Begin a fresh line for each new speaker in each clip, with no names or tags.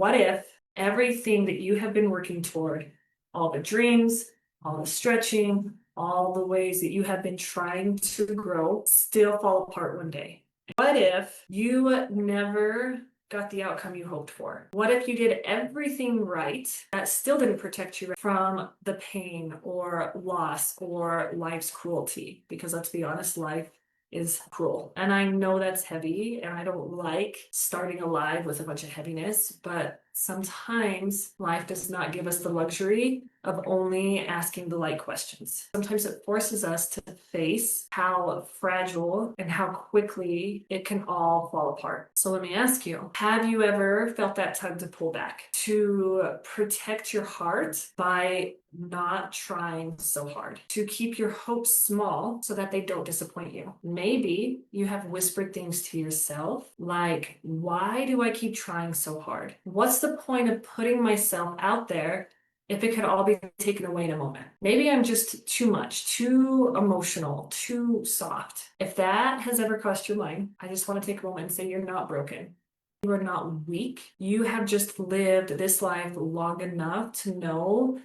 What if everything that you have been working toward, all the dreams, all the stretching, all the ways that you have been trying to grow, still fall apart one day? What if you never got the outcome you hoped for? What if you did everything right that still didn't protect you from the pain or loss or life's cruelty? Because let's be honest, life is cruel. And I know that's heavy, and I don't like starting alive with a bunch of heaviness, but sometimes life does not give us the luxury of only asking the light questions. Sometimes it forces us to face how fragile and how quickly it can all fall apart. So let me ask you, have you ever felt that tug to pull back, to protect your heart by not trying so hard, to keep your hopes small so that they don't disappoint you? Maybe you have whispered things to yourself like, why do I keep trying so hard? What's the point of putting myself out there if it could all be taken away in a moment? Maybe I'm just too much, too emotional, too soft. If that has ever crossed your mind, I just want to take a moment and say you're not broken. You are not weak. You have just lived this life long enough to know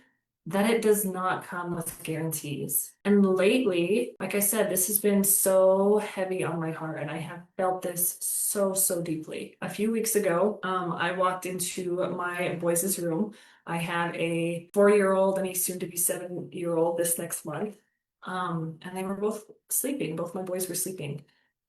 that it does not come with guarantees. And lately, like I said, this has been so heavy on my heart, and I have felt this so deeply. A few weeks ago, I walked into my boys' room. I have a 4-year-old and a soon-to-be 7-year-old this next month. And they were both sleeping. Both my boys were sleeping.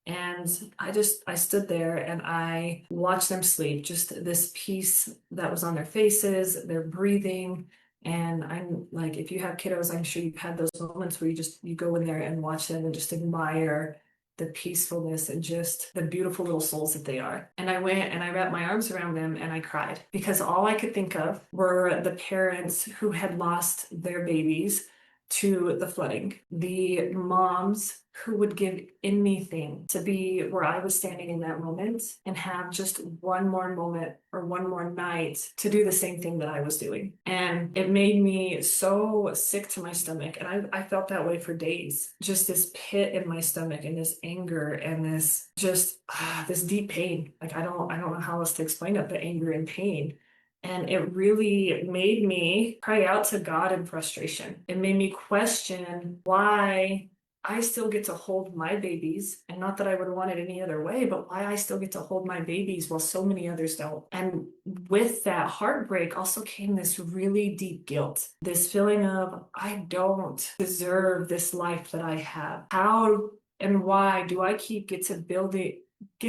And I stood there and I watched them sleep, just this peace that was on their faces, their breathing. And I'm like, if you have kiddos, I'm sure you've had those moments where you go in there and watch them and just admire the peacefulness and just the beautiful little souls that they are. And I went and I wrapped my arms around them and I cried because all I could think of were the parents who had lost their babies to the flooding, the moms who would give anything to be where I was standing in that moment and have just one more moment or one more night to do the same thing that I was doing. And it made me so sick to my stomach. And I felt that way for days. Just this pit in my stomach and this anger and this just this deep pain. Like I don't know how else to explain it, but anger and pain. And it really made me cry out to God in frustration. It made me question why I still get to hold my babies, and not that I would want it any other way, but why I still get to hold my babies while so many others don't. And with that heartbreak also came this really deep guilt, this feeling of, I don't deserve this life that I have. How and why do I get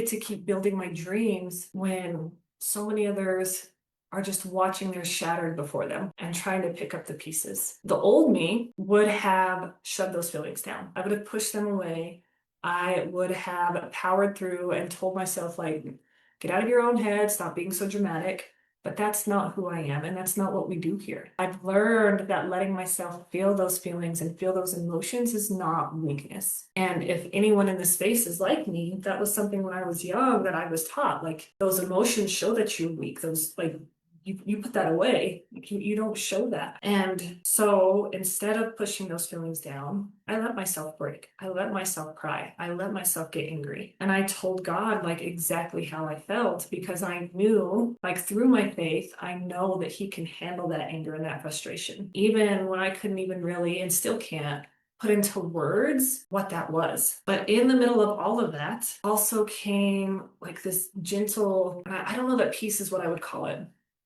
to keep building my dreams when so many others are just watching theirs shattered before them and trying to pick up the pieces? The old me would have shoved those feelings down. I would have pushed them away. I would have powered through and told myself, like, get out of your own head, stop being so dramatic. But that's not who I am, and that's not what we do here. I've learned that letting myself feel those feelings and feel those emotions is not weakness. And if anyone in this space is like me, that was something when I was young that I was taught. Like, those emotions show that you're weak. Those, like, you put that away. You don't show that. And so instead of pushing those feelings down, I let myself break. I let myself cry. I let myself get angry. And I told God like exactly how I felt because I knew, like through my faith, I know that He can handle that anger and that frustration. Even when I couldn't even really and still can't put into words what that was. But in the middle of all of that also came like this gentle, I don't know that peace is what I would call it,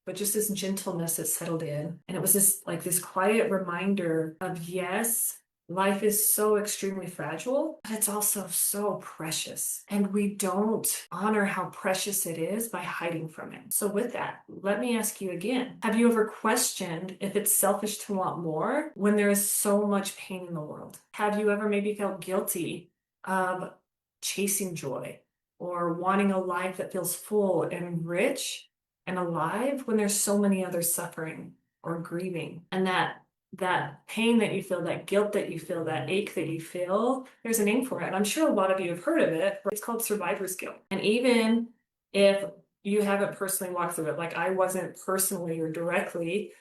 but just this gentleness that settled in. And it was this quiet reminder of, yes, life is so extremely fragile, but it's also so precious. And we don't honor how precious it is by hiding from it. So with that, let me ask you again, have you ever questioned if it's selfish to want more when there is so much pain in the world? Have you ever maybe felt guilty of chasing joy or wanting a life that feels full and rich and alive when there's so many others suffering or grieving? And that pain that you feel, that guilt that you feel, that ache that you feel, there's a name for it. And I'm sure a lot of you have heard of it. It's called survivor's guilt. And even if you haven't personally walked through it, like I wasn't personally or directly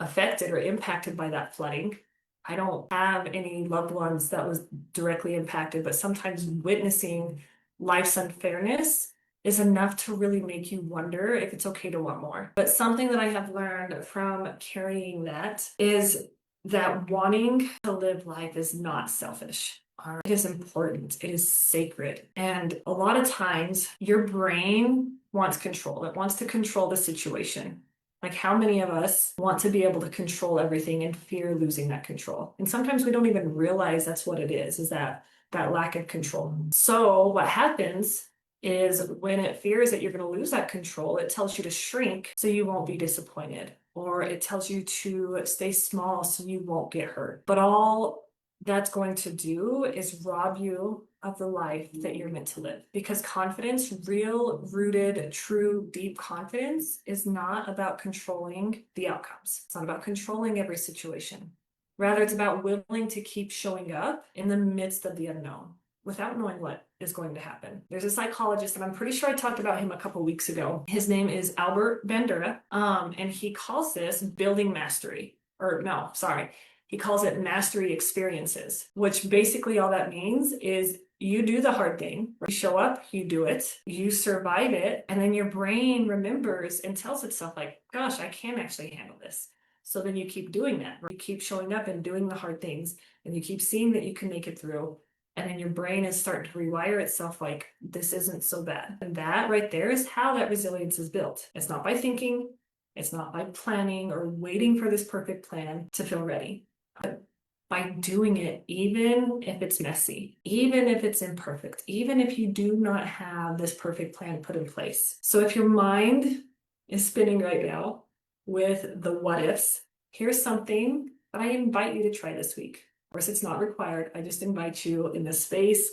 affected or impacted by that flooding, I don't have any loved ones that was directly impacted, but sometimes witnessing life's unfairness is enough to really make you wonder if it's okay to want more. But something that I have learned from carrying that is that wanting to live life is not selfish. It is important. It is sacred. And a lot of times your brain wants control. It wants to control the situation. Like, how many of us want to be able to control everything and fear losing that control? And sometimes we don't even realize that's what it is that lack of control. So what happens is when it fears that you're going to lose that control, it tells you to shrink so you won't be disappointed, or it tells you to stay small so you won't get hurt. But all that's going to do is rob you of the life that you're meant to live. Because confidence, real, rooted, true, deep confidence, is not about controlling the outcomes. It's not about controlling every situation. Rather, it's about willing to keep showing up in the midst of the unknown without knowing what is going to happen. There's a psychologist, and I'm pretty sure I talked about him a couple weeks ago. His name is Albert Bandura, and he calls this building mastery. Or no, sorry. He calls it mastery experiences, which basically all that means is you do the hard thing. You show up, you do it, you survive it, and then your brain remembers and tells itself like, gosh, I can actually handle this. So then you keep doing that. You keep showing up and doing the hard things, and you keep seeing that you can make it through. And then your brain is starting to rewire itself like, this isn't so bad. And that right there is how that resilience is built. It's not by thinking, it's not by planning or waiting for this perfect plan to feel ready, but by doing it, even if it's messy, even if it's imperfect, even if you do not have this perfect plan put in place. So if your mind is spinning right now with the what ifs, here's something that I invite you to try this week. Of course, it's not required. I just invite you in this space.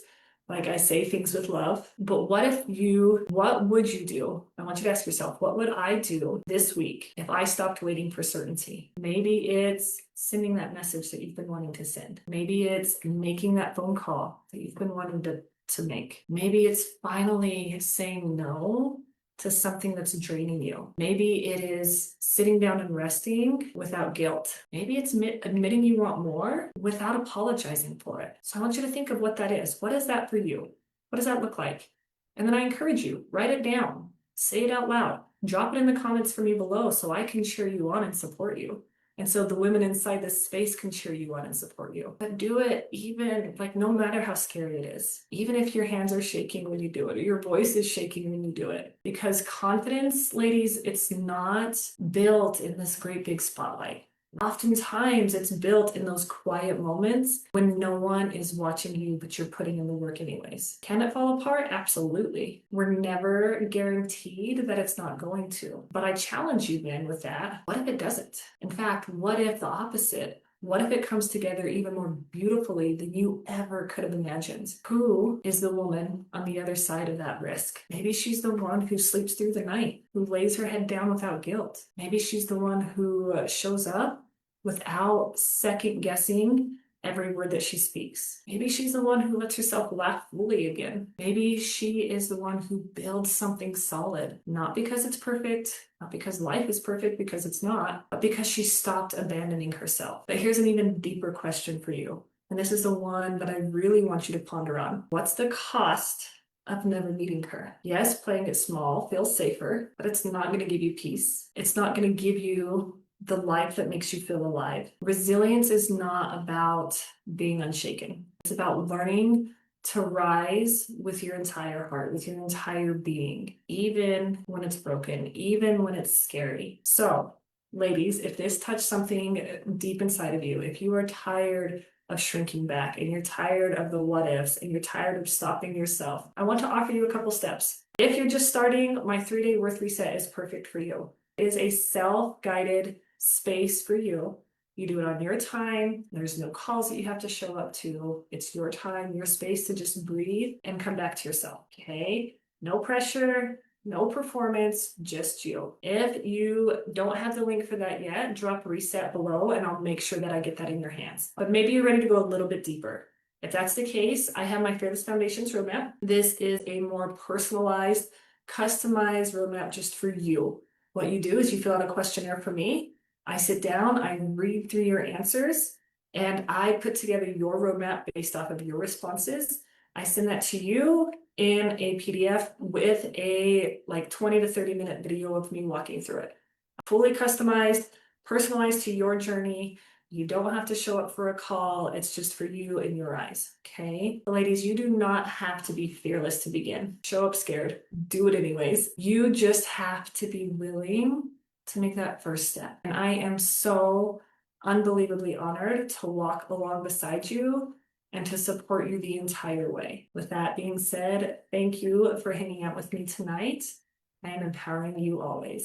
Like I say, things with love. But what would you do? I want you to ask yourself, what would I do this week if I stopped waiting for certainty? Maybe it's sending that message that you've been wanting to send. Maybe it's making that phone call that you've been wanting to make. Maybe it's finally saying no to something that's draining you. Maybe it is sitting down and resting without guilt. Maybe it's admitting you want more without apologizing for it. So I want you to think of what that is. What is that for you? What does that look like? And then I encourage you, write it down, say it out loud, drop it in the comments for me below so I can cheer you on and support you. And so the women inside this space can cheer you on and support you. But do it even, like, no matter how scary it is. Even if your hands are shaking when you do it, or your voice is shaking when you do it. Because confidence, ladies, it's not built in this great big spotlight. Oftentimes it's built in those quiet moments when no one is watching you, but you're putting in the work anyways. Can it fall apart? Absolutely. We're never guaranteed that it's not going to. But I challenge you then with that. What if it doesn't? In fact, what if the opposite? What if it comes together even more beautifully than you ever could have imagined? Who is the woman on the other side of that risk? Maybe she's the one who sleeps through the night, who lays her head down without guilt. Maybe she's the one who shows up without second guessing every word that she speaks. Maybe she's the one who lets herself laugh fully again. Maybe she is the one who builds something solid, not because it's perfect, not because life is perfect, because it's not, but because she stopped abandoning herself. But here's an even deeper question for you. And this is the one that I really want you to ponder on. What's the cost of never meeting her? Yes, playing it small feels safer, but it's not going to give you peace. It's not going to give you the life that makes you feel alive. Resilience is not about being unshaken. It's about learning to rise with your entire heart, with your entire being, even when it's broken, even when it's scary. So, ladies, if this touched something deep inside of you, if you are tired of shrinking back and you're tired of the what ifs and you're tired of stopping yourself, I want to offer you a couple steps. If you're just starting, my 3-day worth reset is perfect for you. It is a self-guided space for you. You do it on your time. There's no calls that you have to show up to. It's your time, your space to just breathe and come back to yourself. Okay? No pressure, no performance, just you. If you don't have the link for that yet, drop reset below and I'll make sure that I get that in your hands. But maybe you're ready to go a little bit deeper. If that's the case, I have my Fearless Foundations roadmap. This is a more personalized, customized roadmap just for you. What you do is you fill out a questionnaire for me. I sit down, I read through your answers, and I put together your roadmap based off of your responses. I send that to you, in a PDF with a like 20 to 30-minute video of me walking through it. Fully customized, personalized to your journey. You don't have to show up for a call. It's just for you and your eyes. Okay. Ladies, you do not have to be fearless to begin. Show up scared. Do it anyways. You just have to be willing to make that first step. And I am so unbelievably honored to walk along beside you and to support you the entire way. With that being said, thank you for hanging out with me tonight. I am empowering you always.